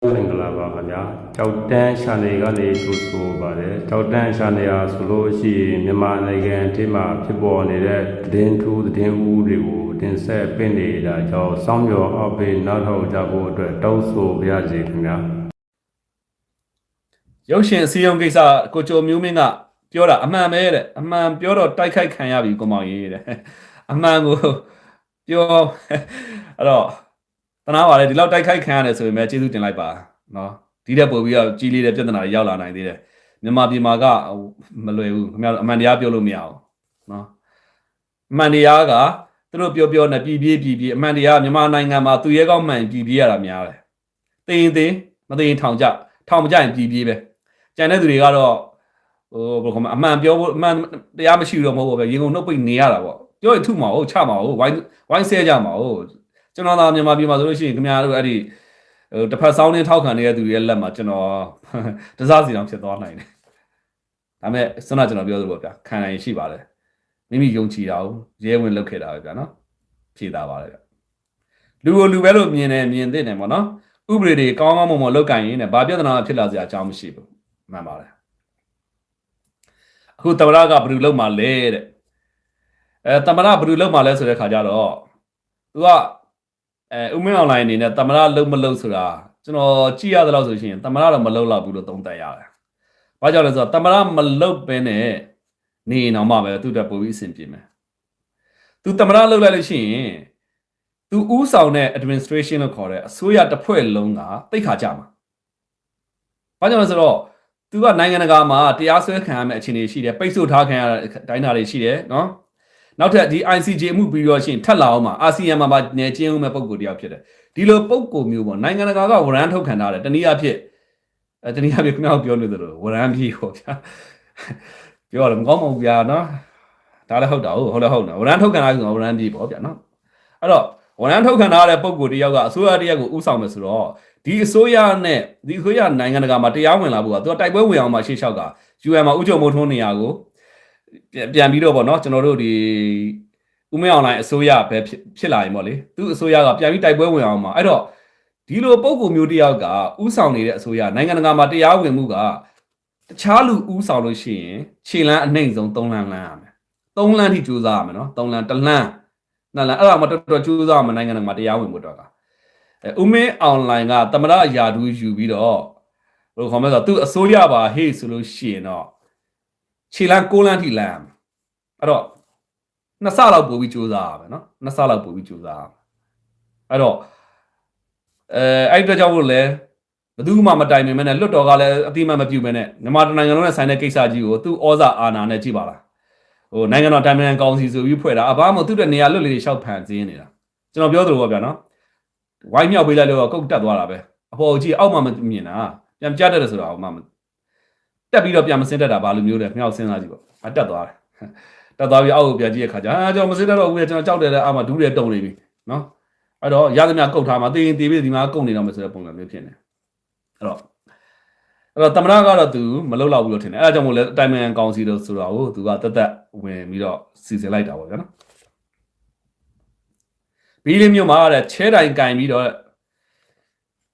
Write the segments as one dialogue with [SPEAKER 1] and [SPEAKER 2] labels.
[SPEAKER 1] မင်္ဂလာပါခင်ဗျာကြောက်တန်းရှာနေကနေကြိုဆိုပါတယ်ကြောက်တန်းရှာနေရဆိုလို့ရှိရင်မြန်မာနိုင်ငံအထက်မှာဖြစ်ပေါ်နေတဲ့သတင်းထူးသတင်းဦးတွေကိုတင်ဆက်ပေးနေတာကြောင့်စောင့်မျှော်အားပေးနောက်ထောင်ကြဖို့အတွက်တောင်းဆိုပါရစေခင်ဗျာရ
[SPEAKER 2] ုပ်ရှင်အစည်းအရုံးကိစ္စကိုကျော်မျိုးမင်းကပြောတာအမှန်ပဲတဲ့အမှန်ပြောတော့တိုက်ခိုက်ခံရပြီကိုမောင်ရေးတဲ့အမှန်ကိုပြောအဲ့တော့တနာပါလေဒီလောက်တိုက်ခိုက်ခံရတယ်ဆိုရင်ပဲကျေးဇူးတင်လိုက်ပါနော်ဒီတက်ပို့ပြီးတော့ကြီးလေးတဲ့ပြဿနာတွေရောက်လာနိုင်သေးတယ်မြန်မာပြည်မှာကမလွယ်ဘူးခင်ဗျားတို့အမှန်တရားပြောလို့မရဘူးနော်အမှန်တရားကသူတို့ပြောနေပြည်အမှန်တရားမြန်မာနိုင်ငံမှာသူရဲကောင်းမှန်ပြည်ရတာများတယ်တင်မတင်ထောင်ကြမကြရင်ပြည်ပဲကျန်တဲ့သူတွေကတော့ဟိုဘယ်လိုခေါ်မလဲအမှန်ပြောဖို့အမှန်တရားမရှိတော့မဟုတ်ဘူးပဲရင်ကုန်နှုတ်ပိတ်နေရတာပေါ့ပြောရင်ထုမှာဟုတ်ချမှာဟုတ်ဝိုင်းဆဲကြမှာဟုတ်ကျွန်တော်သာမြန်မာပြည်မှာဆိုလို့ရှိရင်ခင်ဗျားတို့အဲ့ဒီတစ်ဖက်ဆောင်းနေထောက်ခံနေတဲ့သူတွေရဲ့လက်မှာကျွန်တော်တစားစီတောင်ဖြစ်သွားနိုင်တယ်ဒါပေမဲ့စွမ်းကျွန်တော်ပြောသလိုပေါ့ဗျာခံနိုင်ရှိပါတယ်မိမိယုံကြည်တာကိုရဲဝင်လုပ်ခဲ့တာပဲဗျာနော်ဖြေတာပါလေဗျာလူကိုလူပဲလို့မြင်သင့်တယ်ပေါ့နော်ဥပဒေတွေကောင်းမွန်လောက်ကင်ရင်းနဲ့ဘာပြဿနာဖြစ်လာစရာအကြောင်းမရှိဘူးမှန်ပါတယ်အခုတမရကဘယ်လိုလုပ်မှလဲတဲ့တမရဘယ်လိုလုပ်မှလဲဆိုတဲ့ခါကျတော့သူကဥမင်းအွန်လိုင်းအနေနဲ့တမရလုံးမလုံးဆိုတာကျွန်တော်ကြည့်ရသလောက်ဆိုရှင်တမရတော့မလုံးလောက်ဘူးလို့သုံးသပ်ရတယ်။ဘာကြောင့်လဲဆိုတော့တမရမလုံးပဲနဲ့နေရင်တော့မှပဲသူ့တက်ပို့ပြီးအဆင်ပြေမယ်။သူတမရလုံးလိုက်လို့ရှိရင်သူဥဆောင်တဲ့ administration လို့ခေါ်တဲ့အစိုးရတစ်ဖွဲ့လုံးကတိတ်ခါကြမှာ။ဘာကြောင့်လဲဆိုတော့သူကနိုင်ငံတကာမှာတရားစွဲခံရမယ့်အခြေအနေရှိတယ်ပိတ်ဆို့ထားခံရတဲ့တိုင်းတာတွေရှိတယ်နော်နောက်ထပ်ဒီ ICJ အမှုပြီးတော့ရှင်ထပ်လာအောင်မှာအာဆီယံမှာနေချင်းဦးမဲ့ပုံကိုတယောက်ဖြစ်တယ်ဒီလိုပုံကိုမျိုးပေါ့နိုင်ငံတကာကဝရမ်းထုတ်ခံထားတယ်တနည်းအားဖြင့်ခင်ဗျားပြောနေသလိုဝရမ်းပြီးဟောဗျာပြောရမကောင်းပါဘူးဗျာနော်ဒါလည်းဟုတ်တာဟုတ်လားဝရမ်းထုတ်ခံထားဆိုတော့ဝရမ်းပြီးပေါ့ဗျာနော်အဲ့တော့ဝရမ်းထုတ်ခံထားတဲ့ပုံကိုတယောက်ကအစိုးရတယောက်ကိုဥဆောင်မယ်ဆိုတော့ဒီအစိုးရနဲ့ဒီအစိုးရနိုင်ငံတကာမှာတရားဝင်လာဖို့ကသူကတိုက်ပွဲဝင်အောင်မှရှေ့လျှောက်က UN မှာဥကြုံမိုးထွန်းနေရကိုပြန်ပြီးတော့ပေါ့နော်ကျွန်တော်တို့ဒီဥမဲအွန်လိုင်းအစိုးရပဲဖြစ်လာရင်ပေါ့လေသူအစိုးရကပြန်ပြီးတိုက်ပွဲဝင်အောင်မှာအဲ့တော့ဒီလိုပုံကူမျိုးတယောက်ကဥဆောင်နေတဲ့အစိုးရနိုင်ငံတကာမှာတရားဝင်မှုကတခြားလူဥဆောင်လို့ရှိရင်ခြေလန်းအနှိမ့်ဆုံး3လမ်းရမယ်3လမ်းထိကြိုးစားရမယ်နော်3လမ်း1လမ်း2လမ်းအဲ့ဒါမှတော်ကြိုးစားရမယ်နိုင်ငံတကာမှာတရားဝင်မှုတော့ကဥမဲအွန်လိုင်းကတမရယာဒူးယူပြီးတော့ဘယ်လိုခေါ်မလဲဆိုတော့သူအစိုးရပါဟေ့ဆိုလို့ရှိရင်တော့ခြေလန်း6လမ်းထိလမ်းအဲ့တော့နှစ်ဆလောက်ပို့ပြီးစူးစမ်းရမယ်နော်နှစ်ဆလောက်ပို့ပြီးစူးစမ်းရမယ်အဲ့တော့အဲ့အတွက်ကြောင့်မို့လဲဘယ်သူမှမတိုင်ပင်မဲနဲ့လွတ်တော်ကလည်းအတိမတ်မပြုမဲနဲ့မြန်မာနိုင်ငံလုံးနဲ့ဆိုင်တဲ့ကိစ္စကြီးကိုသူ့ဩဇာအာဏာနဲ့ကြည့်ပါလားဟိုနိုင်ငံတော်တိုင်ပင်ကောင်စီဆိုပြီးဖွဲ့တာအဘာမှသူ့တဲ့နေရာလွတ်လေးတွေရှောက်ဖန်စင်းနေတာကျွန်တော်ပြောသလိုပေါ့ဗျာနော်ဝိုင်းမြောက်ပေးလိုက်လို့ကုတ်တက်သွားတာပဲအပေါ်ကြီးအောက်မှမမြင်တာပြန်ကြတယ်ဆိုတာမှတက်ပြီးတော့ပြန်မစင်းတက်တာဘာလိုမျိုးလဲမြောက်စင်းစားကြည့်ပေါ့အတက်သွားတယ်တက်သွားပြီးအောက်ကိုပြန်ကြည့်ရခါကျကျွန်တော်မစင်းတက်တော့ဘူးကျွန်တော်ကြောက်တယ်လေအာမဒူးတွေတုံနေပြီနော်အဲ့တော့ရသမျှကုတ်ထားမှာတေးပြီးဒီမှာကုတ်နေတော့မယ်ဆိုတဲ့ပုံစံမျိုးဖြစ်နေအဲ့တော့တမရကတော့သူမလုပ်တော့ဘူးလို့ထင်တယ်အဲ့ဒါကြောင့်မို့လဲအတိုင်ပင်ကောင်စီလို့ဆိုတာကိုသူကတက်ဝင်ပြီးတော့စီစဉ်လိုက်တာပေါ့ဗျာနော်ဘီလီမျိုးမှာတဲ့ချဲတိုင်ကင်ပြီးတော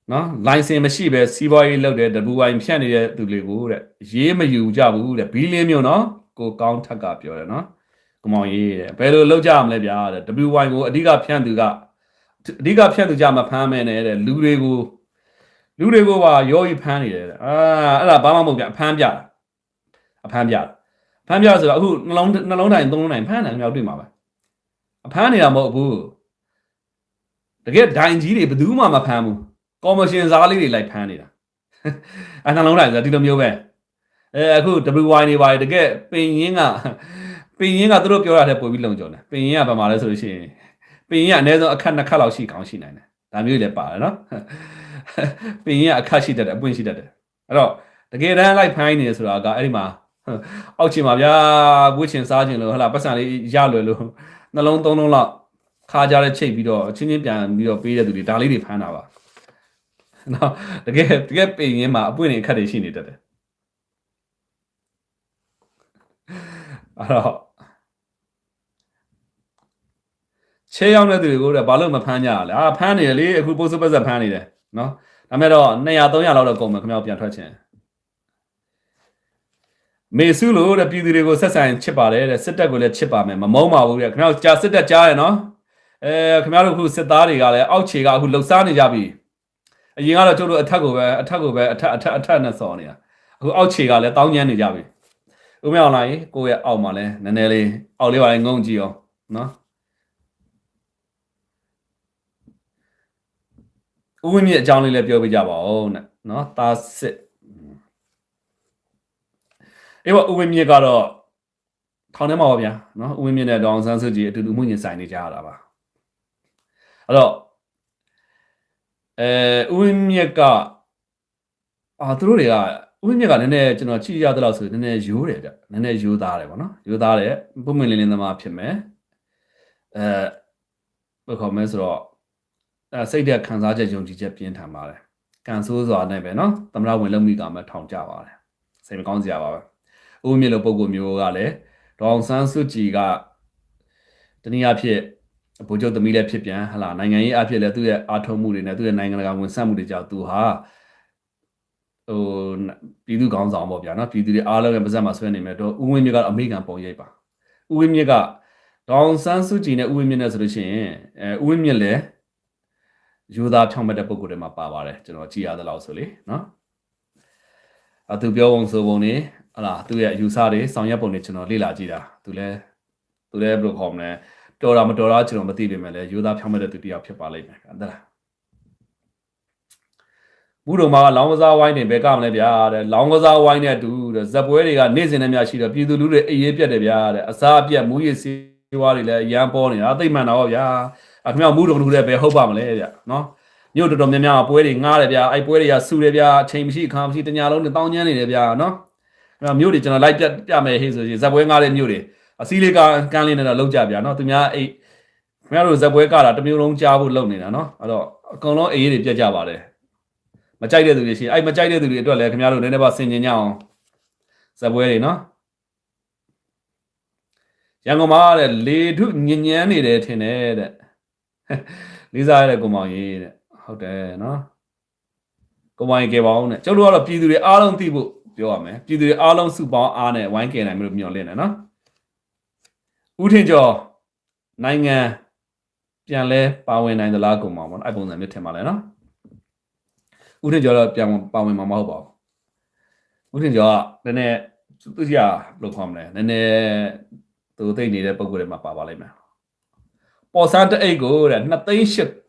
[SPEAKER 2] ့နော်လိုင်စင်မရှိပဲစီးပွားရေးလုပ်တဲ့ WY ဖြန့်နေတဲ့သူတွေကိုတဲ့ရေးမယူကြဘူးတဲ့ဘီလီမျိုးနော်ကိုကောင်းထက်ကပြောတယ်နော်ကမောင်ရေးတဲ့ဘယ်လိုလုပ်ကြမလဲဗျာတဲ့ WY ကိုအဓိကဖြန့်သူကြမဖမ်းမဲနဲ့လူတွေကိုပါရောပြီးဖမ်းနေတယ်တဲ့အဲ့ဒါဘာမှမဟုတ်ဗျအဖမ်းပြဆိုတော့အခုနှလုံးတိုင်း3လုံးတိုင်းဖမ်းတယ်မြောက်တွေ့မှာပဲအဖမ်းနေတာမဟုတ်ဘူးတကယ်ဒိုင်ကြီးတွေဘယ်သူမှမဖမ်းဘူးကော်မရှင်စားလေးတွေလိုက်ဖမ်းနေတာနှလုံးတိုင်းဆိုဒီလိုမျိုးပဲအခု WY နေပါတယ်တကယ်ပင်ရင်းကသူတို့ပြောတာတဲ့ပို့ပြီးလုံကြုံတယ်ပင်ရင်းကဘာမှလဲဆိုလို့ရှိရင်ပင်ရင်းကအနည်းဆုံးအခက်2ခက်လောက်ရှိကောင်းရှိနိုင်တယ်ဒါမျိုးတွေလည်းပါတယ်နော်ပင်ရင်းကအခက်ရှိတတ်တယ်အပွင့်ရှိတတ်တယ်အဲ့တော့တကယ်တမ်းလိုက်ဖိုင်းနေဆိုတာကအဲ့ဒီမှာအောက်ချင်ပါဗျာဝှစ်ချင်စားချင်လို့ဟလာပတ်စံလေးရလွယ်လို့နှလုံး3လုံးလောက်ခါကြတဲ့ချိတ်ပြီးတော့ချင်းပြန်ပြီးတော့ပေးတဲ့သူတွေဒါလေးတွေဖမ်းတာပါနော်တကယ်ပင်ရင်းမှာအပွင့်နေအခက်တွေရှိနေတတ်တယ်အဲ့တော့ချဲရောက်တဲ့သူတွေကိုလည်းဘာလို့မဖမ်းကြရလဲဖမ်းနေတယ်လေအခုပို့စပတ်စဖမ်းနေတယ်နော် ဒါမဲ့တော့200 300လောက်တော့ကုန်မယ်ခင်ဗျားပြန်ထွက်ချင်မေစုလို့တဲ့ပြည်သူတွေကိုဆက်ဆံချစ်ပါတယ်တဲ့စစ်တပ်ကိုလည်းချစ်ပါမယ်မမုန်းပါဘူးတဲ့ခင်ဗျားကြားစစ်တပ်ကြားရနော်ခင်ဗျားတို့အခုစစ်သားတွေကလည်းအောက်ခြေကအခုလှုပ်ရှားနေကြပြီအရင်ကတော့ကျုပ်တို့အထက်ကိုပဲအထက်နဲ့စော်နေတာအခုအောက်ခြေကလည်းတောင်းကျမ်းနေကြပြီဦးမအောင်လိုက်ကိုယ့်ရဲ့အောက်မှာလည်းနည်းနည်းလေးအောက်လေးပါလေးငုံကြည့်အောင်နော်ဦးဝင်းမြင့်အကြောင်းလေးလည်းပြောပြကြပါဦးနဲ့နော်တာစစ်အေးပါဦးဝင်းမြင့်ကတော့ထောင်ထဲမှာပါဗျာနော်ဦးဝင်းမြင့်နဲ့ဒေါအောင်ဆန်းစုကြည်အတူတူမှုညင်ဆိုင်နေကြရတာပါအဲ့တော့ဦးဝင်းမြင့်ကသူတို့တွေကဦးဝင်းမြင့်ကနည်းနည်းကျွန်တော်ကြည့်ရသလောက်ဆိုနည်းနည်းရိုးတယ်ဗျနည်းနည်းရိုးသားတယ်ပေါ့နော်ရိုးသားတယ်ပုံမှန်လင်းလင်းသမားဖြစ်မယ်ဘယ်ခေါ်မလဲဆိုတော့စိတ်တဲ့ခံစားချက်ယုံကြည်ချက်ပြင်းထန်ပါတယ်ကန်ဆိုးစွာနဲ့ပဲနော်သမရဝင်လုံမိကမှထောင်ကြပါတယ်စိတ်မကောင်းစရာပါပဲဦးဝင်းမြင့်လိုပုံကိုမျိုးကလည်းဒေါအောင်ဆန်းစုကြည်ကတနည်းအားဖြင့်ဗိုလ်ချုပ်သမီးလည်းဖြစ်ပြန်ဟလာနိုင်ငံရေးအဖြစ်လည်းသူ့ရဲ့အာထုံမှုတွေနဲ့သူ့ရဲ့နိုင်ငံတကာဝန်ဆက်မှုတွေကြောင့်သူဟာပြည်သူခေါင်းဆောင်ပေါ့ဗျာနော်ပြည်သူတွေအားလုံးရဲ့ပါဇက်မှာဆွဲနေမယ်တော့ဦးဝင်းမြင့်ကအမေရိကန်ပုံရိပ်ပါဦးဝင်းမြင့်ကဒေါအောင်ဆန်းစုကြည်နဲ့ဦးဝင်းမြင့်နဲ့ဆိုလို့ရှိရင်ဦးဝင်းမြင့်လည်းယူသားဖြောင်းမဲ့တဲ့ပုံကိုယ်တွေမှာပါပါတယ်ကျွန်တော်ကြည်ရသလောက်ဆိုလေနော်သူပြောပုံဆိုပုံနေဟလာသူ့ရဲ့ယူဆတွေဆောင်ရွက်ပုံတွေကျွန်တော်လေ့လာကြည့်တာသူလည်းဘယ်လိုခေါ်မလဲတော်တာမတော်တာကျွန်တော်မသိပေမဲ့လည်းယူသားဖြောင်းမဲ့တဲ့သူတယောက်ဖြစ်ပါလိမ့်မယ်ဟုတ်လားဘူးတော်မှာလောင်းကစားဝိုင်းနေဘယ်ကမလဲဗျာတဲ့လောင်းကစားဝိုင်းနဲ့တူတဲ့ဇက်ပွဲတွေကနေ့စဉ်နဲ့များရှိတော့ပြည်သူလူတွေအေးရေးပြတ်တယ်ဗျာတဲ့အစားအပြတ်မူရည်စီးပွားတွေလည်းရမ်းပေါ်နေတာသိမှန်တော့ဗျာခင်ဗျားမူတော်တူတဲ့ဘယ်ဟုတ်ပါမလဲဗျာနော်မြို့တော်တော်များများပွဲတွေငားတယ်ဗျာအဲ့ပွဲတွေကဆူတယ်ဗျာအချိန်မရှိအခါမရှိတညာလုံးနဲ့တောင်းကျမ်းနေတယ်ဗျာနော်ခင်ဗျားမြို့တွေကျွန်တော်လိုက်ပြမယ်ဟေးဆိုရင်ဇက်ပွဲငားတဲ့မြို့တွေအစည်းလေးကန်းလေးနဲ့တော့လောက်ကြဗျာနော်သူများအဲ့ခင်ဗျားတို့ဇက်ပွဲကတာတစ်မျိုးလုံးကြားဖို့လုပ်နေတာနော်အဲ့တော့အကုန်လုံးအေးတွေပြတ်ကြပါတယ်မကြိုက်တဲ့သူတွေရှိအဲ့မကြိုက်တဲ့သူတွေအတွက်လည်းခင်ဗျားတို့နည်းနည်းပါဆင်ကျင်ကြအောင်ဇက်ပွဲတွေနော်ရန်ကုန်မှာတဲ့လေထုညဉ့်ညမ်းနေတယ်ထင်တယ်တဲ့လေးစားရတဲ့ကိုမောင်ကြီးတဲ့ဟုတ်တယ်နော်ကိုမောင်ကြီးကဲပါအောင်တဲ့ကျုပ်တို့ကတော့ပြည်သူတွေအားလုံးသိဖို့ပြောရမယ်ပြည်သူတွေအားလုံးစုပေါင်းအားနဲ့ဝိုင်းကယ်နိုင်မလို့မျှော်လင့်တယ်နော်ဦးထင်ကျော်နိုင်ငံပြန်လဲပါဝင်နိုင်သလားကိုမောင်ပေါ့အဲ့ပုံစံမျိုးထင်ပါလဲနော်ဦးထင်ကျော်တော့ပြန်ပါဝင်မှာမဟုတ်ပါဘူးဦးထင်ကျော်ကနည်းနည်းသူကြီးကဘယ်လိုခေါ်မလဲနည်းနည်းသူသိနေတဲ့ပုံကိုယ်တွေမှာပါလိမ့်မယ်ပေါ်စမ်းတအိတ်ကိုတဲ့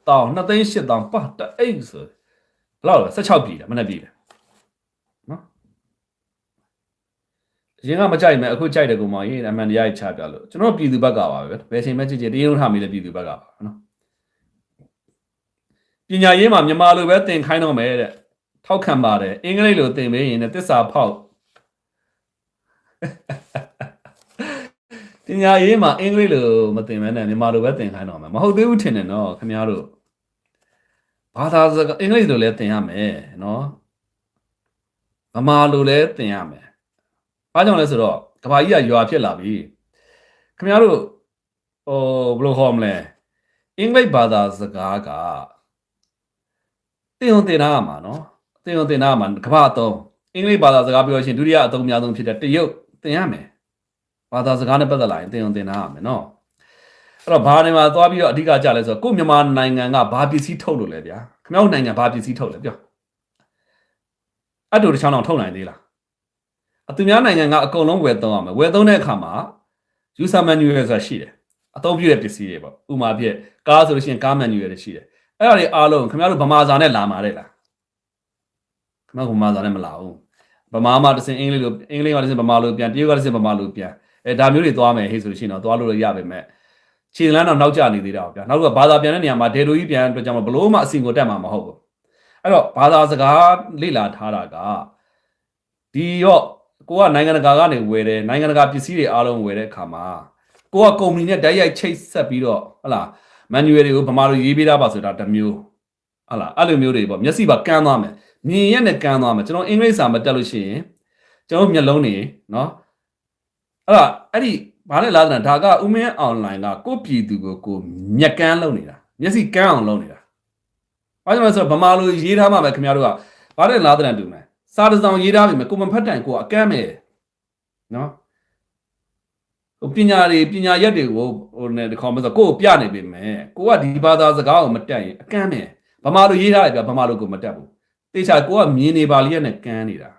[SPEAKER 2] 2,800,000ပါတအိတ်ဆိုဘယ်လောက်လဲ16ပြည်တယ်မနေ့ပြည်တယ်နော်အရင်ကမကြိုက်မယ်အခုကြိုက်တယ်ကိုမောင်ရေးအမှန်တရားချပြလို့ကျွန်တော်ပြည်သူဘက်ကပါပဲဘယ်ချိန်မှကြည့်တရားလုံးထားမိတဲ့ပြည်သူဘက်ကပါနော်ပညာရေးမှာမြန်မာလိုပဲသင်ခိုင်းတော့မယ်တဲ့ထောက်ခံပါတယ်အင်္ဂလိပ်လိုသင်ပေးရင်သစ္စာဖောက်ပညာရေးမှာအင်္ဂလိပ်လိုမသင်မဲနဲ့မြန်မာလိုပဲသင်ခိုင်းတော့မယ်မဟုတ်သေးဘူးထင်တယ်နော်ခင်ဗျားတို့ဘာသာစကားအင်္ဂလိပ်လိုလည်းသင်ရမယ်နော်ဗမာလိုလည်းသင်ရမယ်ဘာကြောင့်လဲဆိုတော့ကဘာကြီးကရွာဖြစ်လာပြီခင်ဗျားတို့ဘယ်လိုခေါ်မလဲအင်္ဂလိပ်ဘာသာစကားကသင်တာမှာနော်သင်တာမှာကဘာအသုံးအင်္ဂလိပ်ဘာသာစကားပြောရှင်ဒုတိယအသုံးအများဆုံးဖြစ်တဲ့တရုတ်သင်ရမယ်ဘာသာစကားနဲ့ပတ်သက်လာရင်သင်တာရမယ်နော်အဲ့တော့ဘာနေမှာသွားပြီးတော့အဓိကကြလဲဆိုတော့ကိုမြန်မာနိုင်ငံကဘာပစ္စည်းထုတ်လို့လဲဗျာခင်ဗျားတို့နိုင်ငံဘာပစ္စည်းထုတ်လဲပြောအတူတစ်ချောင်းအောင်ထုတ်နိုင်သေးလားသူများနိုင်ငံကအကုန်လုံးဝယ်သုံးရမယ်ဝယ်သုံးတဲ့အခါမှာ user manual ဆိုတာရှိတယ်အသုံးပြုတဲ့ပစ္စည်းတွေပေါ့ဥပမာဖြစ်ကားဆိုလို့ရှိရင်ကား manual တွေရှိတယ်အဲ့ဒါတွေအားလုံးခင်ဗျားတို့ဗမာစာနဲ့လာမှာတဲ့လားခင်ဗျားဗမာစာနဲ့မလာဘူးဗမာမှာတစ်စင်အင်္ဂလိပ်ကတစ်စင်ဗမာလိုပြန်တရုတ်ကတစ်စင်ဗမာလိုပြန်ဒါမျိုးတွေသွားမယ်ဟေ့ဆိုလို့ရှိရင်တော့သွားလို့ရပါမယ်ခြေလမ်းတော့နောက်ကျနေသေးတာဗျာနောက်ကဘာသာပြန်တဲ့နေရာမှာဒေလိုကြီးပြန်အတွက်ကြောင့်ဘလို့မှအစီကိုတက်မှာမဟုတ်ဘူးအဲ့တော့ဘာသာစကားလေ့လာထားတာကဒီရော့ကိုကနိုင်ငံတကာကနေဝယ်တယ်နိုင်ငံတကာပစ္စည်းတွေအားလုံးဝယ်တဲ့အခါမှာကိုကကုမ္ပဏီနဲ့တိုက်ရိုက်ချိတ်ဆက်ပြီးတော့ဟလာမန်နျူယ်တွေကိုဗမာလိုရေးပေးတာပါဆိုတာတစ်မျိုးဟလာအဲ့လိုမျိုးတွေပေါ့မျက်စိပါကန်းသွားမယ်မြင်ရက်နဲ့ကန်းသွားမယ်ကျွန်တော်အင်္ဂလိပ်စာမတက်လို့ရှိရင်ကျွန်တော်မျက်လုံးတွေနော်အဲ့ဒီဘာလဲလားဒါကဥမင်းအွန်လိုင်းကကိုပြည်သူကိုမျက်ကန်းလုပ်နေတာမျက်စိကန်းအောင်လုပ်နေတာ ဘာကြောင့်လဲဆိုတော့ဗမာလိုရေးထားမှပဲခင်ဗျားတို့ကဘာတဲ့လားတဲ့တူမယ်စာတစ်စောင်ရေးထားပြီမယ်ကိုမဖတ်တိုင်ကိုအကန့်မယ်နော်ပညာရက်တွေကိုဟိုနဲ့ဒီခေါ်မဆိုကိုပြနေပြီမယ်ကိုကဒီဘာသာစကားကိုမတက်ရင်အကန့်မယ်ဗမာလိုရေးထားတယ်ဗျဗမာလိုကိုမတက်ဘူးတေချာကိုကမြင်နေပါလိမ့်နဲ့ကန်းနေတာ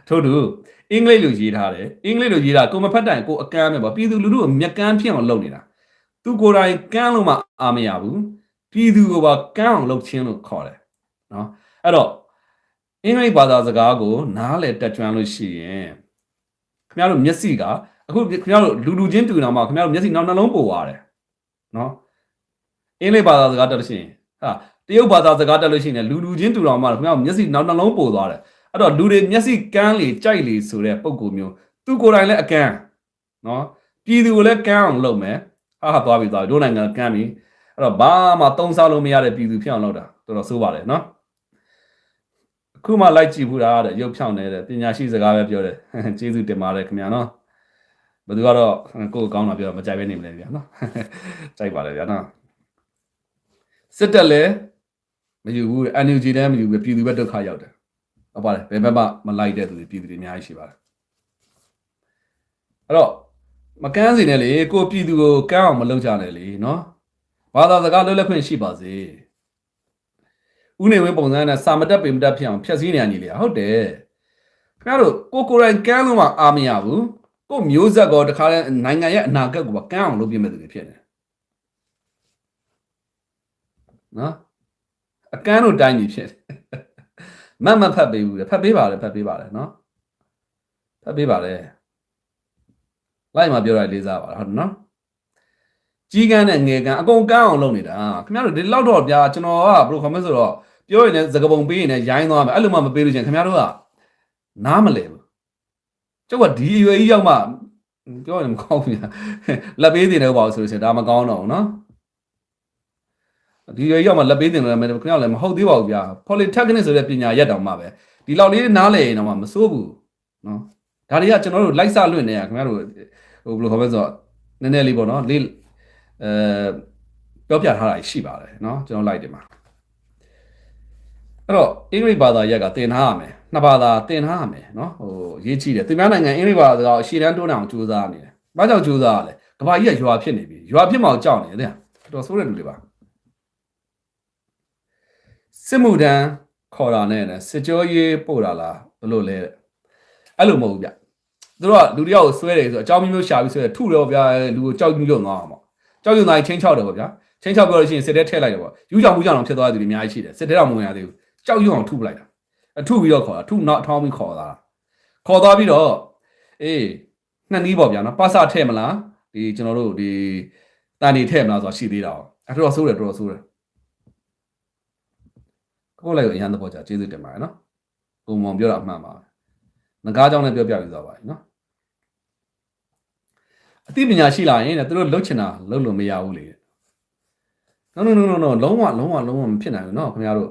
[SPEAKER 2] ထို့တူအင်္ဂလိပ်လိုရေးထားတယ်အင်္ဂလိပ်လိုရေးတာကိုမဖတ်တိုင်ကိုအကန့်မယ်ပေါ့ပြည်သူလူထုကိုမျက်ကန်းဖြစ်အောင်လုပ်နေတာသူကိုယ်တိုင်ကန်းလို့မှအာမရဘူးပြည်သူကိုပါကန်းအောင်လုပ်ချင်းလို့ခေါ်တယ်နော်အဲ့တော့အင်္ဂလိပ်ဘာသာစကားကိုနားလေတက်ကြွလို့ရှိရင်ခင်ဗျားတို့မျက်စိကအခုခင်ဗျားတို့လူချင်းတူအောင်မှခင်ဗျားတို့မျက်စိနောက်နှလုံးပိုသွားတယ်နော်အင်္ဂလိပ်ဘာသာစကားတက်လို့ရှိရင်ဟာတရုတ်ဘာသာစကားတက်လို့ရှိရင်လူချင်းတူအောင်မှခင်ဗျားတို့မျက်စိနောက်နှလုံးပိုသွားတယ်အဲ့တော့လူတွေမျက်စိကန်းလေကြိုက်လေဆိုတဲ့ပုံကိုမျိုးသူကိုယ်တိုင်လည်းအကန်းနော်ပြည်သူကိုလည်းကန်းအောင်လုပ်မယ်ဟာသွားပြီတို့နိုင်ငံကန်းပြီအဲ့တော့ဘာမှသုံးစားလို့မရတဲ့ပြည်သူဖြစ်အောင်လုပ်တာတော်တော်ဆိုးပါတယ်နော်အခုမှလိုက်ကြည့်ဘူးလားတဲ့ရုပ်ဖြောင်းနေတဲ့ပညာရှိစကားပဲပြောတယ်ကျေးဇူးတင်ပါတယ်ခင်ဗျာနော်ဘယ်သူကတော့ကိုယ်ကောင်းတာပြောမကြိုက်ပဲနေမလဲဗျာနော်ကြိုက်ပါတယ်ဗျာနော်စစ်တက်လည်းမယူဘူး NUG လည်းမယူဘူးပြည်သူပဲဒုက္ခရောက်တယ်ဟုတ်ပါတယ်ဘယ်ဘက်မှမလိုက်တဲ့သူတွေပြည်သူတွေအများကြီးရှိပါတယ်အဲ့တော့မကန်းစီနဲ့လေကိုပြည်သူကိုကန်းအောင်မလုပ်ကြနဲ့လေနော်ဘာသာစကားလွတ်လပ်ခွင့်ရှိပါစေဦးနေဝင်းပုံစံနဲ့စာမတက်ပေမတက်ဖြစ်အောင်ဖြည့်ဆည်းနေရညီလေဟုတ်တယ်ခင်ဗျားတို့ကိုယ်တိုင်ကန်းလို့မှအာမရဘူးကိုမျိုးဆက်ကောတခါလဲနိုင်ငံရဲ့အနာဂတ်ကိုကန်းအောင်လုပ်ပြမဲ့သူတွေဖြစ်နေနော်အကန်းတို့တိုင်းကြီးဖြစ်မဖတ်ပေးဘူးဖတ်ပေးပါလေနော်ဖတ်ပေးပါလေလိုက်မှာပြောရလေးစားပါဟုတ်နော်ကြီးကန်းနဲ့ငယ်ကန်းအကုန်ကန်းအောင်လုပ်နေတာခင်ဗျားတို့ဒီလောက်တော့ဗျာကျွန်တော်ကဘယ်လိုခေါ်မလဲဆိုတော့ပြောရင်လည်းစကပုံပေးရင်လည်းရိုင်းသွားမယ်အဲ့လိုမှမပေးလို့ချင်းခင်ဗျားတို့ကနားမလဲဘူးကျုပ်ကဒီအရွယ်ကြီးရောက်မှပြောရင်မကောင်းဘူးဗျာလက်ပေးတင်တော့ပါဆိုလို့ရှိရင်ဒါမကောင်းတော့ဘူးနော်ဒီရွယ်ရောက်မှလက်ပေးတင်လို့လည်းခင်ဗျားလည်းမဟုတ်သေးပါဘူးဗျာ polytechnic ဆိုတဲ့ပညာရက်တောင်မှပဲဒီလောက်လေးနားလဲရင်တော့မစိုးဘူးနော်ဒါတွေကကျွန်တော်တို့လိုက်စလွင့်နေရခင်ဗျားတို့ဟိုဘယ်လိုခေါ်မလဲဆိုတော့နည်းနည်းလေးပေါ့နော်လေးပြောပြထားတာရှိပါတယ်เนาะကျွန်တော်လိုက်တယ်မှာအဲ့တော့အင်္ဂလိပ်ဘာသာရက်ကတင်ထားရမယ်နှစ်ဘာသာတင်ထားရမယ်เนาะဟိုရေးကြည့်တယ်သူများနိုင်ငံအင်္ဂလိပ်ဘာသာစကားအရှေ့တန်းတွန်းအောင်ကြိုးစားနေတယ်ဘာကြောင့်ကြိုးစားရလဲကဘာကြီးကရွာဖြစ်နေပြီရွာဖြစ်မှကြောက်နေတယ်တော်ဆိုးတဲ့လူတွေပါစစ်မှုတန်းခေါ်တာနဲ့စစ်ကြောရေးပို့တာလားဘယ်လိုလဲအဲ့လိုမဟုတ်ဘူးဗျသူတို့ကလူတယောက်ကိုဆွဲတယ်ဆိုအကြောင်းမျိုးရှာပြီးဆွဲတယ်ထုတယ်ဗျာလူကိုကြောက်ညွတ်သွားအောင်ပေါ့ကြောက်ရွံ့တိုင်းချင်းချောက်တယ်ပေါ့ဗျာချင်းချောက်ပြောလို့ရှိရင်စစ်တဲထည့်လိုက်တယ်ပေါ့ယူကြောင်မှုကြောင်တော့ဖြစ်သွားတဲ့သူတွေအများကြီးရှိတယ်စစ်တဲတော့မဝင်ရသေးဘူးကြောက်ရွံ့အောင်ထုပလိုက်တာအထုပြီးတော့ခေါ်တာထုနောက်ထောင်းပြီးခေါ်သွားပြီးတော့အေးနှစ်နည်းပေါ့ဗျာနော်ပါစထည့်မလားဒီကျွန်တော်တို့ဒီတန်နေထည့်မလားဆိုတာရှိသေးတာအဲ့တော့ဆိုးတယ်တော်တော်ဆိုးတယ်ကိုယ်လိုက်ကိုအရန်သဘောကျကျေးဇူးတင်ပါတယ်နော်ကိုမောင်ပြောတာအမှန်ပါငကားကြောင့်လည်းပြောပြပြီးသွားပါပြီနော်အသိပညာရှိလာရင်သူတို့လှုပ်ချင်တာလှုပ်လို့မရဘူးလေ no လုံးဝမဖြစ်နိုင်ဘူးเนาะခင်ဗျားတို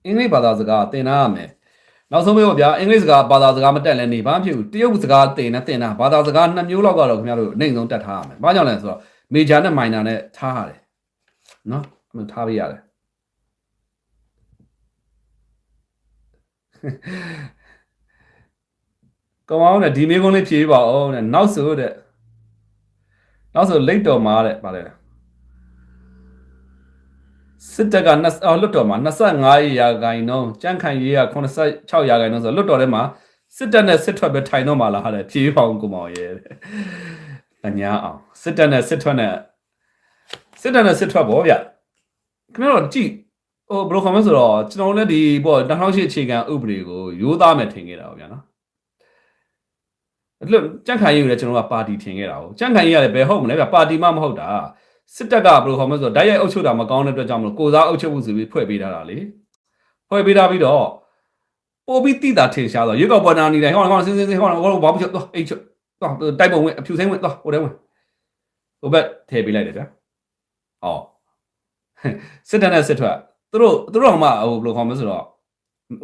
[SPEAKER 2] ့အင်္ဂလိပ်ဘာသာစကားသင်ထားရမယ်နောက်ဆုံးပြောဗျာအင်္ဂလိပ်စကားဘာသာစကားမတက်လည်းနေဘာဖြစ်ဘူးတရုတ်စကားသင်တာဘာသာစကား2မျိုးလောက်ကတော့ခင်ဗျားတို့အနှိမ့်ဆုံးတက်ထားရမယ်ဘာကြောင့်လဲဆိုတော့ major နဲ့ minor နဲ့ထားရတယ်เนาะထားပေးရတယ်ကောင်းအောင်နဲ့ဒီမေးခွန်းလေးဖြေပါဦးနဲ့နောက်ဆိုလိတ်တော်မှာတဲ့ဗါလဲစစ်တပ်ကလွတ်တော်မှာ25ရာခိုင်နှုန်းကြန့်ခိုင်ရေးက86ရာခိုင်နှုန်းဆိုလွတ်တော်ထဲမှာစစ်တပ်နဲ့စစ်ထွက်ပဲထိုင်တော့မှာလားဟာတဲ့ဖြေပါအောင်ကိုမောင်ရဲ့တညာအောင်စစ်တပ်နဲ့စစ်ထွက်ပေါ့ဗျခင်ဗျားတို့ကြည့်ဟိုဘယ်လိုခေါ်မလဲဆိုတော့ကျွန်တော်လည်းဒီပေါ့2008အခြေခံဥပဒေကိုရိုးသားမယ်ထင်ခဲ့တာပေါ့ဗျာနော်ကြန့်ခိုင်ရေးကိုလည်းကျွန်တော်ကပါတီထင်ခဲ့တာကိုကြန့်ခိုင်ရေးကလည်းဘယ်ဟုတ်မလဲဗျပါတီမှမဟုတ်တာစစ်တပ်ကဘယ်လိုခေါ်မလဲဆိုတော့ဓာတ်ရိုက်အုပ်ချုပ်တာမကောင်းတဲ့အတွက်ကြောင့်မလို့ကိုစားအုပ်ချုပ်မှုဆိုပြီးဖွဲ့ပေးထားတာလေဖွဲ့ပေးထားပြီးတော့ပို့ပြီးတိတာထင်ရှားတော့ရွေးကောက်ပွဲနာနေတယ်ဟောစင်းဟောဘာမှမဖြစ်တော့အိတ်ချုပ်တော့တိုက်ပုံဝင်အဖြူစိမ့်ဝင်တော့ဟိုထဲဝင်ဟိုဘက်ထည့်ပေးလိုက်တယ်ဗျာဟောစစ်တပ်နဲ့စစ်ထွက်သူတို့မှဟိုဘယ်လိုခေါ်မလဲဆိုတော့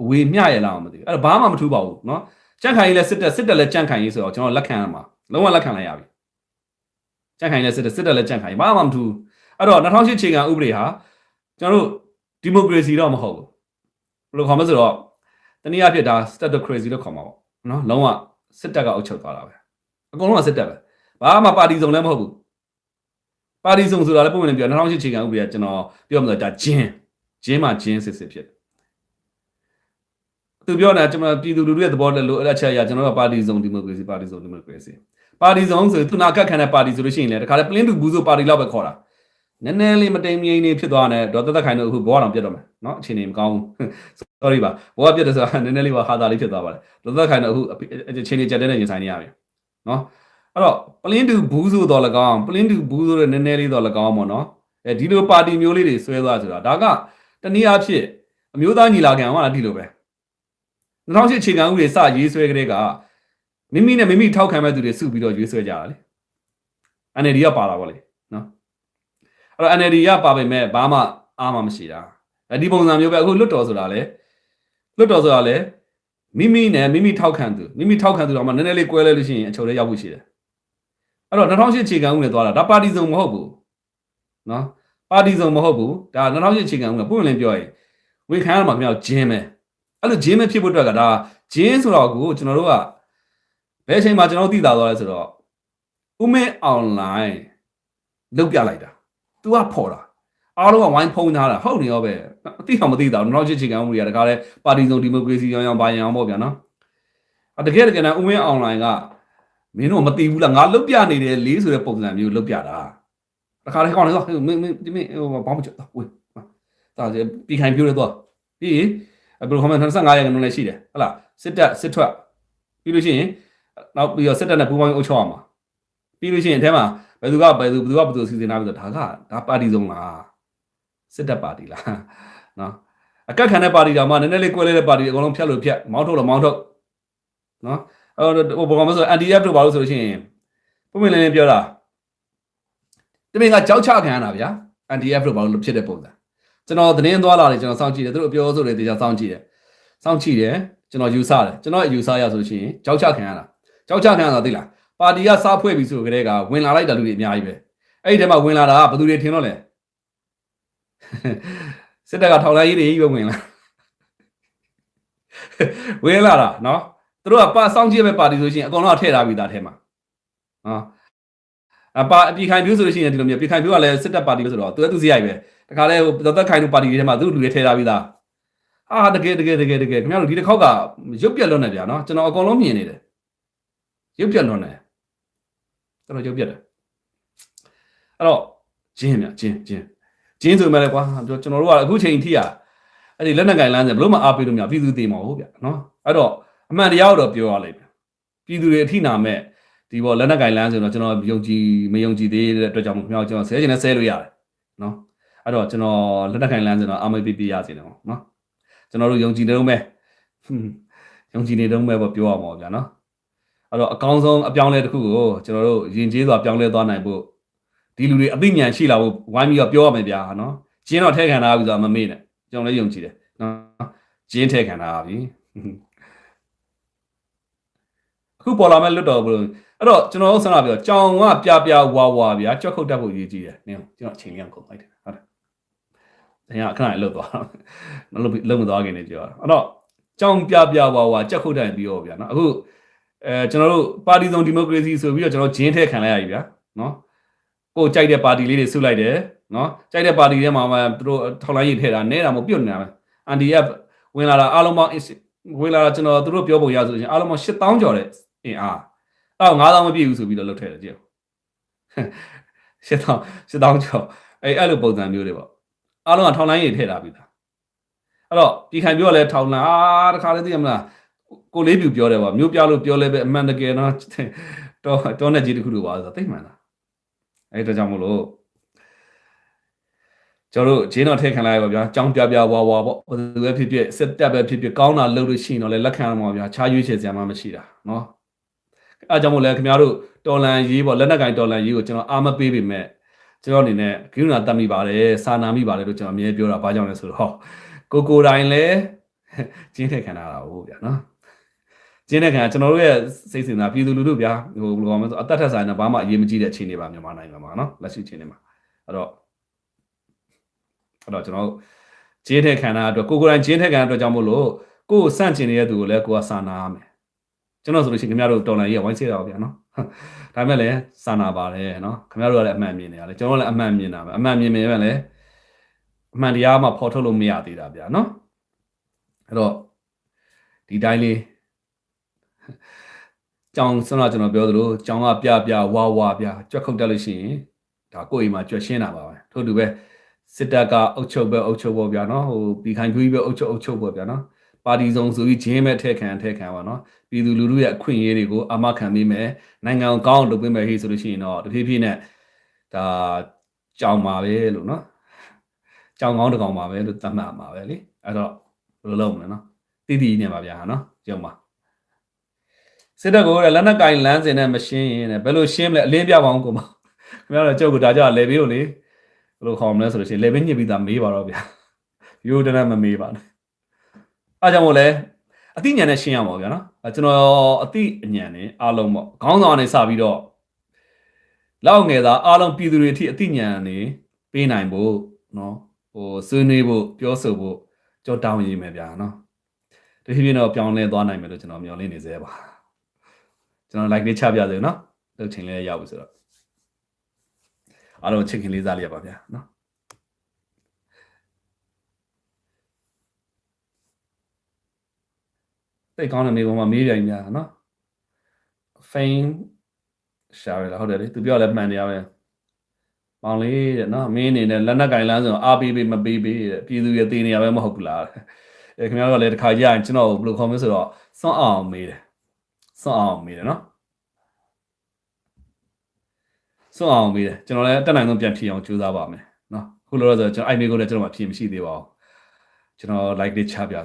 [SPEAKER 2] ဝေမျှရလားမသိဘူးအဲ့ဒါဘာမှမထူးပါဘူးเนาะကြန့်ခိုင်ရေးလဲစစ်တပ်လဲကြန့်ခိုင်ရေးဆိုတော့ကျွန်တော်လက်ခံရမှာလုံးဝလက်ခံလိုက်ရပြီကြန့်ခိုင်လဲစစ်တပ်လဲကြန့်ခိုင်ဘာမှမထူးအဲ့တော့2008ချိန်ကဥပဒေဟာကျွန်တော်တို့ democracy တော့မဟုတ်ဘူးဘယ်လိုခေါ်မလဲဆိုတော့တနည်းအားဖြင့်ဒါ statocracy လို့ခေါ်မှာပေါ့နော်လုံးဝစစ်တပ်ကအုပ်ချုပ်သွားတာပဲအကုန်လုံးကစစ်တပ်ပဲဘာမှပါတီစုံလည်းမဟုတ်ဘူးပါတီစုံဆိုတာလည်းပုံမှန်ပြော2008ချိန်ခံဥပဒေကကျွန်တော်ပြောမှဆိုဒါဂျင်းမှာဂျင်းစစ်ဖြစ်သူပြောနေတာကျွန်တော်ပြည်သူလူထုရဲ့သဘောတည်းလို့အဲ့ချက်အရာကျွန်တော်ကပါတီစုံဒီမိုကရေစီပါတီစုံဆိုသူနာကတ်ခံတဲ့ပါတီဆိုလို့ရှိရင်လည်းတခါလေပလင်းတူဘူးဆိုပါတီလောက်ပဲခေါ်တာနည်းနည်းလေးမတိမ်ငိမ့်နေဖြစ်သွားတယ်ဒေါ်သက်ခိုင်တို့အခုဘောတော်ပြတ်တော့မယ်နော်အခြေအနေမကောင်းဘူး sorry ပါဘောပြတ်တယ်ဆိုတာနည်းနည်းလေးပါဟာတာလေးဖြစ်သွားပါတယ်ဒေါ်သက်ခိုင်တို့အခုအခြေအနေကြက်တဲ့နေဆိုင်နေရပြီနော်အဲ့တော့ပလင်းတူဘူးဆိုတော့၎င်းပလင်းတူဘူးဆိုတဲ့နည်းနည်းလေးတော့၎င်းပေါ့နော်အဲဒီလိုပါတီမျိုးလေးတွေဆွဲသွားဆိုတာဒါကတနည်းအားဖြင့်အမျိုးသားညီလာခံကဒီလိုပဲ2008အခြေခံဥပဒေစရေးဆွဲကလေးကမိမိနဲ့မိမိထောက်ခံမဲ့သူတွေစုပြီးတော့ရေးဆွဲကြတာလေ NLD ကပါလာပါလေနော်အဲ့တော့ NLD ကပါပေမဲ့ဘာမှအားမမရှိတာဒီပုံစံမျိုးပဲအခုလွတ်တော်ဆိုတာလေမိမိနဲ့မိမိထောက်ခံသူတော့မှနည်းနည်းလေးကွဲလဲလို့ရှိရင်အချုပ်လေးရောက်ဖို့ရှိတယ်အဲ့တော့2008အခြေခံဥပဒေသွားတာဒါပါတီစုံမဟုတ်ဘူးနော်ပါတီစုံမဟုတ်ဘူးဒါ2008အခြေခံဥပဒေပုံလင်းပြောရင်ဝန်ခံရမှာမြောက်ဂျင်းပဲအဲ့လိုဂျင်းမဖြစ်ဖို့အတွက်ကဒါဂျင်းဆိုတော့ကိုကျွန်တော်တို့ကဘယ်အချိန်မှာကျွန်တော်သိတာသွားလဲဆိုတော့ဥမင်းအွန်လိုင်းလုပ်ပြလိုက်တာ तू ကဖော်တာအားလုံးကဝိုင်းဖုံးထားတာဟုတ်နေရောပဲအသိအောင်မသိတာနောက်ချင်းချိန်ကံမှုတွေကတကားလဲပါတီစုံဒီမိုကရေစီရောင်ဘာရအောင်ပေါ့ဗျာနော်တကယ်တမ်းဥမင်းအွန်လိုင်းကမင်းတို့မသိဘူးလားငါလုပ်ပြနေတယ်လေးဆိုတဲ့ပုံစံမျိုးလုပ်ပြတာတခါလဲကောင်းတယ်ဆိုမင်းဘာမှမကြောက်ဝေးဒါပြီးခိုင်ပြိုးတယ်တော့ပြီးဘယ်လိုခေါ်မလဲ25ရက်လုံးလည်းရှိတယ်ဟုတ်လားစစ်တက်စစ်ထွက်ပြီးလို့ရှိရင်နောက်ပြီးတော့စစ်တပ်နဲ့ပူးပေါင်းအုပ်ချုပ်အောင်ပါပြီးလို့ရှိရင်အထဲမှာဘယ်သူစီစဉ်ထားပြီးတော့ဒါပါတီဆုံးလားစစ်တပ်ပါတီလားနော်အကက်ခံတဲ့ပါတီတောင်မှနည်းနည်းလေးကွဲလဲတဲ့ပါတီအကုန်လုံးဖြတ်လို့ဖြတ်မောင်းထုတ်နော်ဟိုဘာမှမဆို NDF တို့ပါလို့ဆိုလို့ရှိရင်ပုံမှန်လေးပြောတာတမင်ကကြောက်ချခံရတာဗျာ NDF တို့ပါလို့ဖြစ်တဲ့ပုံစံကျွန်တော်သတင်းသွားလာတယ်ကျွန်တော်စောင့်ကြည့်တယ်သူတို့ပြောဆိုတယ်တရားစောင့်ကြည့်တယ်ကျွန်တော်ယူဆတယ်ကျွန်တော်အယူဆရဆိုလို့ရှိရင်ကြောက်ချခံရတာသိလားပါတီကစားဖွဲ့ပြီးဆိုကြတဲ့ကဝင်လာလိုက်တာလူတွေအများကြီးပဲအဲ့ဒီထဲမှာဝင်လာတာကဘယ်သူတွေထင်တော့လဲစစ်တပ်ကထောက်လိုင်းရေးတွေကြီးပဲဝင်လာတာနော်သူတို့ကပါစောင့်ကြည့်မဲ့ပါတီဆိုရှင်အကောင်လုံးကထည့်ထားပြီးသားထဲမှာနော်ပါအပြည်ခိုင်ပြိုးဆိုလို့ရှိရင်ဒီလိုမျိုးပြည်ခိုင်ပြိုးကလည်းစစ်တပ်ပါတီပဲဆိုတော့သူစီရိုက်ပဲတခါလဲဒေါ်သက်ခိုင်တို့ပါတီတွေထဲမှာသူတို့လူတွေထည့်ထားပြီးသားတကယ်ခင်ဗျားတို့ဒီတစ်ခေါက်ကရုပ်ပြက်လွန်းနေဗျာနော်ကျွန်တော်အကောင်လုံးမြင်နေတယ်ရုပ်ပြက်လွန်းနေတော်တော်ရုပ်ပြက်တယ်အဲ့တော့ဂျင်းဆိုမှလည်းကွာကျွန်တော်တို့ကအခုချိန်ထိအဲ့ဒီလက်နက်ကင်လမ်းစဉ်ဘလို့မအားပေးလို့မရပြည်သူသေးမှာဟုတ်ဗျာနော်အဲ့တော့အမှန်တရားတော့ပြောရလိုက်မယ်ပြည်သူတွေအထိနာမဲ့ဒီပေါ်လက်နက်ကင်လမ်းစဉ်တော့ကျွန်တော်မယုံကြည်သေးတဲ့အတွက်ကြောင့်ကျွန်တော်ဆဲချင်နဲ့ဆဲလို့ရတယ်နော်အဲ့တော့ကျွန်တော်လက်နက်ကင်လမ်းစဉ်တော့အာမေးပြရစီတယ်နော်ကျွန်တော်တို့ယုံကြည်နေတော့မယ်ပေါ့ပြောရမှာဗျာနော်အဲ့တော့အကောင်းဆုံးအပြောင်းလဲတစ်ခုကိုကျွန်တော်တို့ယဉ်ကျေးစွာပြောင်းလဲသွားနိုင်ဖို့ဒီလူတွေအသိဉာဏ်ရှိလာဖို့ဝိုင်းပြီးတော့ပြောရမယ်ဗျာနော်ကျင်းတော့ထဲခံထားပြီဆိုတာမမေ့နဲ့ကျွန်တော်လည်းယုံကြည်တယ်နော်ကျင်းထဲခံထားပြီအခုပေါ်လာမဲ့လွတ်တော်ဘလို့အဲ့တော့ကျွန်တော်တို့ဆန္ဒပြောကြောင်ကပြဝါဗျာကြွက်ခုတ်တတ်ဖို့ရည်ကြီးတယ်နင်ကျွန်တော်အချိန်လေးအောင်ကုန်လိုက်တယ်ဟုတ်တယ်ဒါကခဏလေးလွတ်သွားလုံးမသွားခင်လေးပြောတာအဲ့တော့ကြောင်ပြဝါကြွက်ခုတ်တတ်ပြီးတော့ဗျာနော်အခုကျွန်တော်တို့ပါတီစုံဒီမိုကရေစီဆိုပြီးတော့ကျွန်တော်ဂျင်းထဲခံလိုက်ရပြီဗျာနော်ကိုကြိုက်တဲ့ပါတီလေးတွေစုလိုက်တယ်နော်ကြိုက်တဲ့ပါတီထဲမှာမှသူတို့ထောက်လိုင်းရေးထည့်တာနဲတာမပြုတ်နေတာပဲ NDF ဝင်လာတာအားလုံးပေါင်းဝင်လာတာကျွန်တော်သူတို့ပြောပုံရဆိုရင်အားလုံးပေါင်း8000ကျော်တဲ့အင်အားအဲ့9000မပြည့်ဘူးဆိုပြီးတော့လုပ်ထည့်တယ်ကြည့်8000ကျော်အဲ့လိုပုံစံမျိုးတွေပေါ့အားလုံးကထောက်လိုင်းရေးထည့်တာပြီလားအဲ့တော့ပြည်ခိုင်ပြောလဲထောက်လိုင်းတခါလေးသိရမလားကိုလေးပြူပြောတယ်ပေါ့မျိုးပြလို့ပြောလဲပဲအမှန်တကယ်တော့တောနဲ့ကြီးတစ်ခုလိုပါဆိုသိမှန်လားအဲ့ဒါကြောင့်မို့လို့ကျွန်တော်တို့ဂျင်းတော်ထည့်ခံလိုက်ပါဗျာကြောင်းပြဝါပေါ့ဘယ်သူပဲဖြစ်ဖြစ်စစ်တပ်ပဲဖြစ်ဖြစ်ကောင်းတာလုပ်လို့ရှိရင်တော့လည်းလက်ခံရမှာဗျာခြားရွေးချယ်စရာမှမရှိတာနော်အဲ့ကြောင့်မို့လဲခင်ဗျားတို့တော်လန်ရေးပေါ့လက်နက်ကင်တော်လန်ရေးကိုကျွန်တော်အားမပေးပေမဲ့ကျွန်တော်အနေနဲ့ဂိရုဏာတတ်မိပါတယ်စာနာမိပါတယ်လို့ကျွန်တော်အမြဲပြောတာဘာကြောင့်လဲဆိုတော့ကိုတိုင်းလဲဂျင်းထည့်ခံတာဟုတ်ဗျာနော်ကျင်းတဲ့ခံကျွန်တော်တို့ရဲ့စိတ်စဉ်းစားပြည်သူလူထုဗျာဟိုဘယ်လိုကောင်းမလဲဆိုအသက်ထက်ဆိုင်နဲ့ဘာမှအရေးမကြီးတဲ့အခြေအနေပါမြန်မာနိုင်ငံမှာနော်လက်ရှိအခြေအနေမှာအဲ့တော့ကျွန်တော် ဂျင်းထက်ခံတာအတွက်ကိုယ်တိုင်ဂျင်းထက်ခံတဲ့အတွက်ကြောင့်မို့လို့ကိုယ်စန့်ကျင်နေတဲ့သူကိုလည်းကိုကစာနာရမယ်ကျွန်တော်ဆိုလို့ရှိရင်ခင်ဗျားတို့တော်လိုင်းကြီးကဝိုင်းစေတာပါဗျာနော်ဒါပေမဲ့လည်းစာနာပါတယ်နော်ခင်ဗျားတို့ကလည်းအမှန်မြင်နေရတယ်ကျွန်တော်လည်းအမှန်မြင်တာပဲအမှန်မြင်မြင်ပဲလည်းအမှန်တရားမှဖော်ထုတ်လို့မရသေးတာဗျာနော်အဲ့တော့ဒီတိုင်းလေးကြောင်စတော့ကျွန်တော်ပြောသလိုကြောင်ကပြဝါပြကြွက်ခုတ်တက်လို့ရှိရင်ဒါကိုယ့်အိမ်မှာကြွက်ရှင်းတာပါပဲထို့တူပဲစစ်တပ်ကအုပ်ချုပ်ပေါ့ဗျာနော်ဟိုပြည်ခိုင်ခွေးပဲအုပ်ချုပ်ပေါ့ဗျာနော်ပါတီစုံဆိုပြီးဂျင်းမဲ့ထဲခံပါနော်ပြည်သူလူထုရဲ့အခွင့်အရေးတွေကိုအမခံပေးမယ်နိုင်ငံကောင်းအောင်လုပ်ပေးမယ်ဟေ့ဆိုလို့ရှိရင်တော့တဖြည်းဖြည်းနဲ့ဒါကြောင်ပါပဲလို့နော်ကြောင်ကောင်းတကောင်ပါပဲလို့သတ်မှတ်မှာပဲလေအဲ့တော့ဘယ်လိုလုပ်မလဲနော်တိနေပါဗျာနော်ရုံပါစစ်တပ်ကိုလက်နက်ကင်လမ်းစဉ်နဲ့မရှင်းရင်ဘယ်လိုရှင်းမလဲအလင်းပြပါအောင်ကိုမခင်ဗျားတို့ကြောက်ကဒါကြလေဘေးကိုလေဘယ်လိုခေါ်မလဲဆိုလို့ရှိရင်လေဘေးညစ်ပြီးသားမေးပါတော့ဗျာရိုးတန်းမမေးပါနဲ့အားကြောင့်မို့လဲအသိဉာဏ်နဲ့ရှင်းရမှာဗျာနော်ကျွန်တော်အသိဉာဏ်နဲ့အားလုံးပေါ့ခေါင်းဆောင်ကနေစပြီးတော့လောက်ငယ်သားအားလုံးပြည်သူတွေအထိအသိဉာဏ်နဲ့ပေးနိုင်ဖို့နော်ဟိုဆွေးနွေးဖို့ပြောဆိုဖို့ကြောတောင်းရည်မယ်ဗျာနော်တဖြည်းဖြည်းတော့ပြောင်းလဲသွားနိုင်မယ်လို့ကျွန်တော်မျှော်လင့်နေသေးပါကျွန်တော် like လေးချပြစေနော်လုပ်ချိန်လေးရောက်ပြီဆိုတော့အားလုံးချစ်ခင်လေးစားလေးရပါဗျာနော်သိကောင်းတဲ့မိဘမှာမေးပြိုင်များနော် fame ရှာရလားဟုတ်တယ်လေသူပြောလဲမှန်တရားပဲမောင်လေးတဲ့နော်မင်းအနေနဲ့လက်နက်ကင်လမ်းဆိုအားပေးပေးမပေးပေးတဲ့ပြည်သူရဲ့တေးနေရပဲမဟုတ်ဘူးလားခင်ဗျားတို့လည်းတစ်ခါကြရင်ကျွန်တော်ဘယ်လိုခေါ်မလဲဆိုတော့စွန့်အောင်မေးတယ်စွန့်အောင်မေးတယ်နော်စွန့်အောင်မေးတယ်ကျွန်တော်လည်းတက်နိုင်ဆုံးပြန်ဖြေအောင်ကြိုးစားပါမယ်နော်ခုလောလောဆယ်ကျွန်တော်အိုက်မေးကိုလည်းကျွန်တော်မှဖြေမရှိသေးပါဘူးကျွန်တော် like လေးချပြ